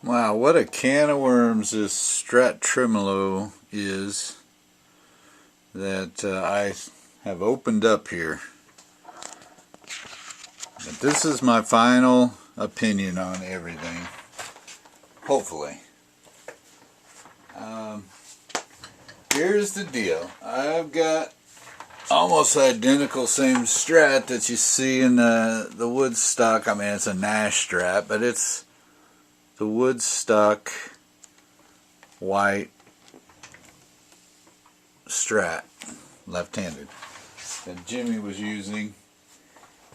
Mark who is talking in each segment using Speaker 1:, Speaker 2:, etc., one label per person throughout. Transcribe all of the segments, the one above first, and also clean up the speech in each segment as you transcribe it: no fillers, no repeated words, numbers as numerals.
Speaker 1: Wow, what a can of worms this Strat Tremolo is that I have opened up here. But this is my final opinion on everything, hopefully. Here's the deal. I've got almost identical same Strat that you see in the Woodstock. I mean, it's a Nash Strat, but it's the Woodstock white Strat, left-handed, that Jimi was using.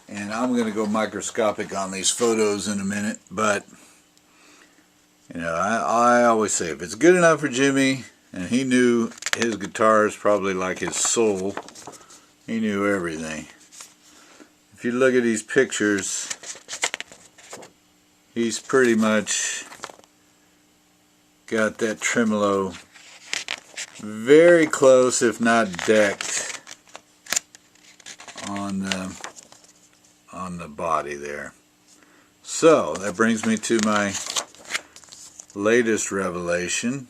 Speaker 1: And I'm going to go microscopic on these photos in a minute, but you know, I always say if it's good enough for Jimi, and he knew his guitars probably like his soul, he knew everything. If you look at these pictures, he's pretty much got that tremolo very close, if not decked, on the body there. So that brings me to my latest revelation,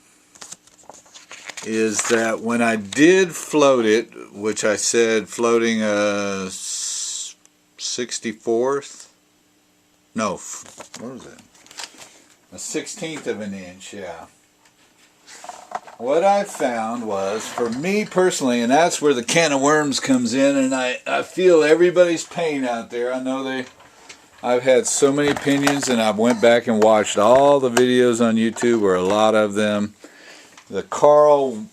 Speaker 1: is that when I did float it, which I said floating a 64th, no, what was it? A 16th of an inch, yeah. What I found was, for me personally, and that's where the can of worms comes in, and I feel everybody's pain out there. I know I've had so many opinions, and I've went back and watched all the videos on YouTube, or a lot of them. The Carl,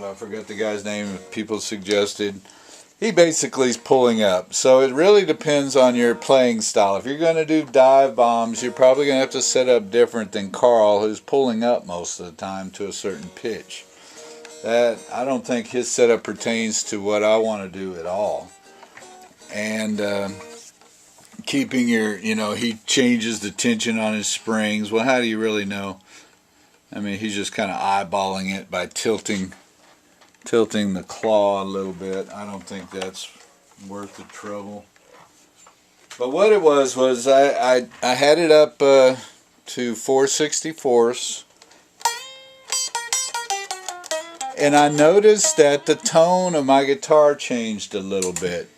Speaker 1: I forgot the guy's name, people suggested, he basically is pulling up. So it really depends on your playing style. If you're going to do dive bombs, you're probably going to have to set up different than Carl, who's pulling up most of the time to a certain pitch. That, I don't think his setup pertains to what I want to do at all. And keeping your, you know, he changes the tension on his springs. Well, how do you really know? I mean, he's just kind of eyeballing it by tilting the claw a little bit. I don't think that's worth the trouble. But what it was I had it up to 4/64ths, and I noticed that the tone of my guitar changed a little bit.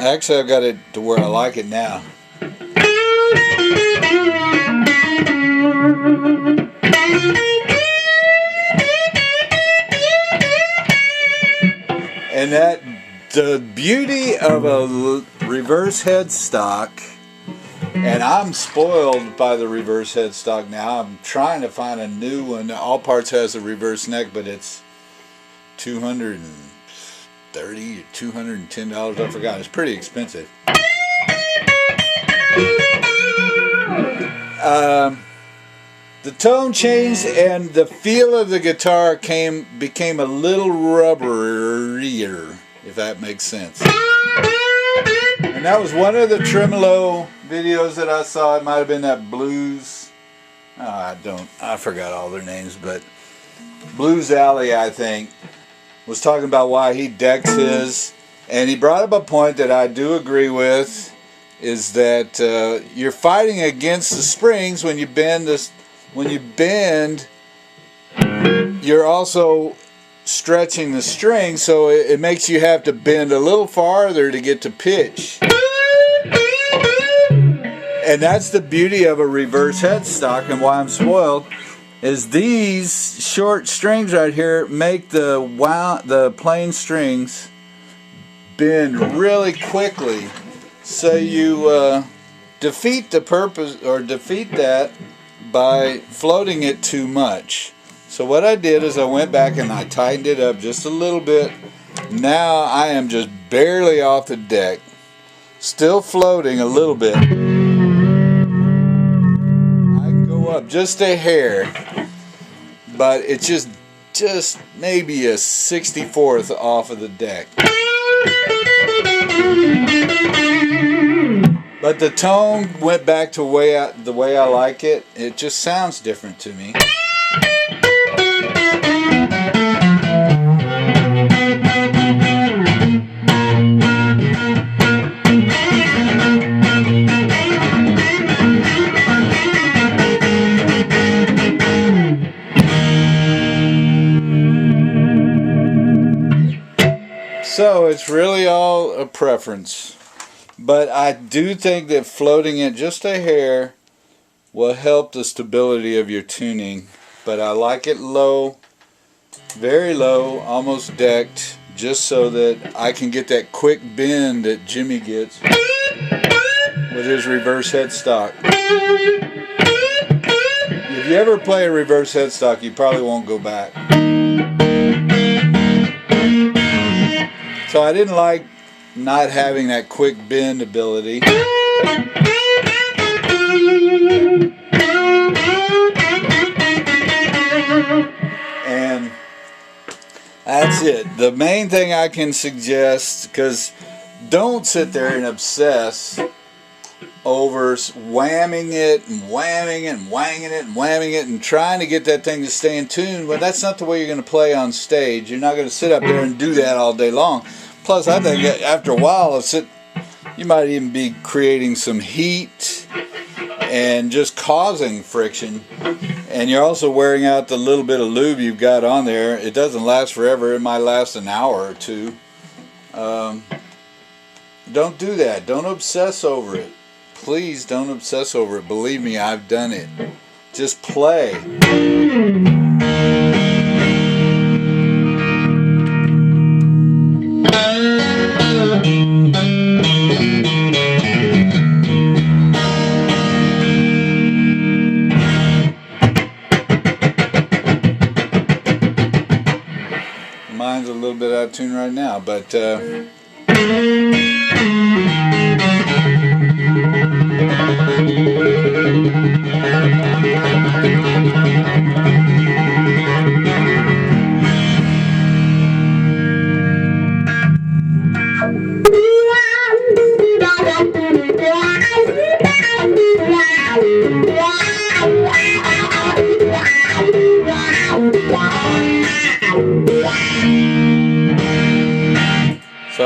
Speaker 1: Actually, I've got it to where I like it now. And that, the beauty of a reverse headstock, and I'm spoiled by the reverse headstock now. I'm trying to find a new one. All Parts has a reverse neck, but it's $230 or $210. I forgot. It's pretty expensive. The tone changed, and the feel of the guitar became a little rubberier, if that makes sense. And that was one of the tremolo videos that I saw. It might have been that Blues. I forgot all their names, but Blues Alley, I think, was talking about why he decks his, and he brought up a point that I do agree with, is that you're fighting against the springs when you bend this. When you bend, you're also stretching the string, so it makes you have to bend a little farther to get to pitch. And that's the beauty of a reverse headstock, and why I'm spoiled, is these short strings right here make the plain strings bend really quickly. So you defeat the purpose, or defeat that, by floating it too much. So what I did is I went back and I tightened it up just a little bit. Now I am just barely off the deck, still floating a little bit. I can go up just a hair, but it's just maybe a 64th off of the deck. But the tone went back to the way I like it. It just sounds different to me. So it's really all a preference. But I do think that floating it just a hair will help the stability of your tuning. But I like it low, very low, almost decked, just so that I can get that quick bend that Jimi gets with his reverse headstock. If you ever play a reverse headstock, you probably won't go back. So I didn't like not having that quick bend ability. And that's it. The main thing I can suggest, because don't sit there and obsess over whamming it and whamming it and whanging it and whamming it and trying to get that thing to stay in tune. But that's not the way you're going to play on stage. You're not going to sit up there and do that all day long. Plus, I think after a while, you might even be creating some heat and just causing friction. And you're also wearing out the little bit of lube you've got on there. It doesn't last forever. It might last an hour or two. Don't do that. Don't obsess over it. Please don't obsess over it. Believe me, I've done it. Just play. Mine's a little bit out of tune right now, but so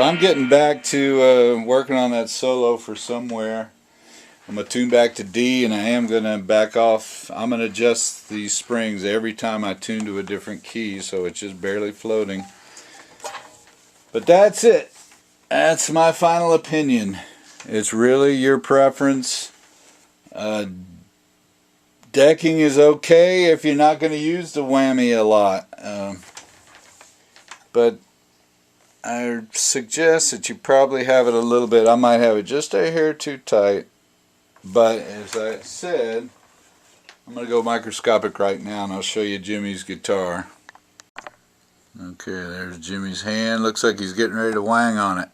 Speaker 1: I'm getting back to working on that solo for Somewhere. I'm going to tune back to D, and I am going to back off. I'm going to adjust these springs every time I tune to a different key, so it's just barely floating. But that's it. That's my final opinion. It's really your preference. Decking is okay if you're not going to use the whammy a lot. But I suggest that you probably have it a little bit. I might have it just a hair too tight. But as I said, I'm going to go microscopic right now and I'll show you Jimi's guitar. Okay, there's Jimi's hand. Looks like he's getting ready to whang on it.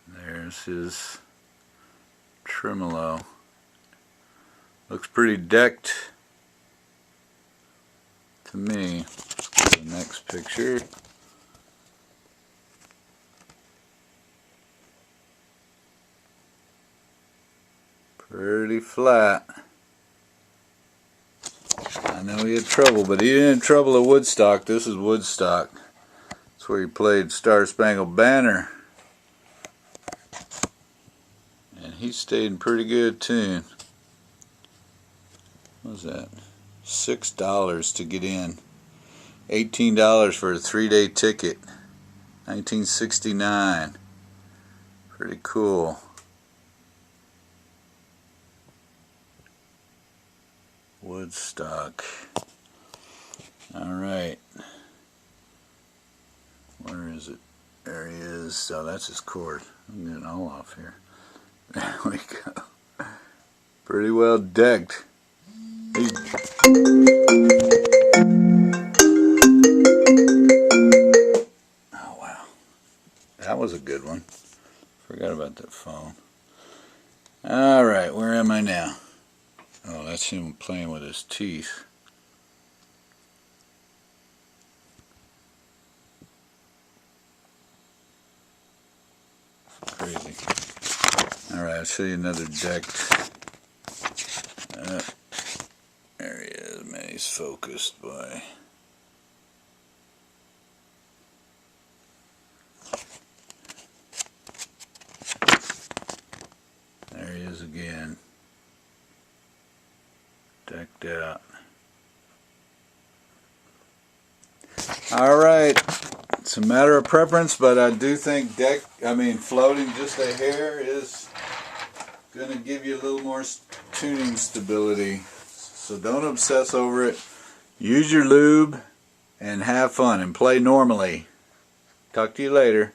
Speaker 1: There's his tremolo. Looks pretty decked to me. The next picture. Pretty flat. I know he had trouble, but he didn't have trouble at Woodstock. This is Woodstock. That's where he played Star Spangled Banner. And he stayed in pretty good tune. What was that? $6 to get in. $18 for a 3-day ticket. 1969. Pretty cool. Woodstock. Alright. Where is it? There he is. Oh, that's his chord. I'm getting all off here. There we go. Pretty well decked. Oh, wow. That was a good one. Forgot about that phone. Alright, where am I now? Oh, that's him playing with his teeth. Crazy. Alright, I'll show you another decked. There he is, man. He's focused, boy. There he is again. Decked out. Alright, It's a matter of preference, but I do think floating just a hair is going to give you a little more tuning stability. So don't obsess over it. Use your lube and have fun and play normally. Talk to you later.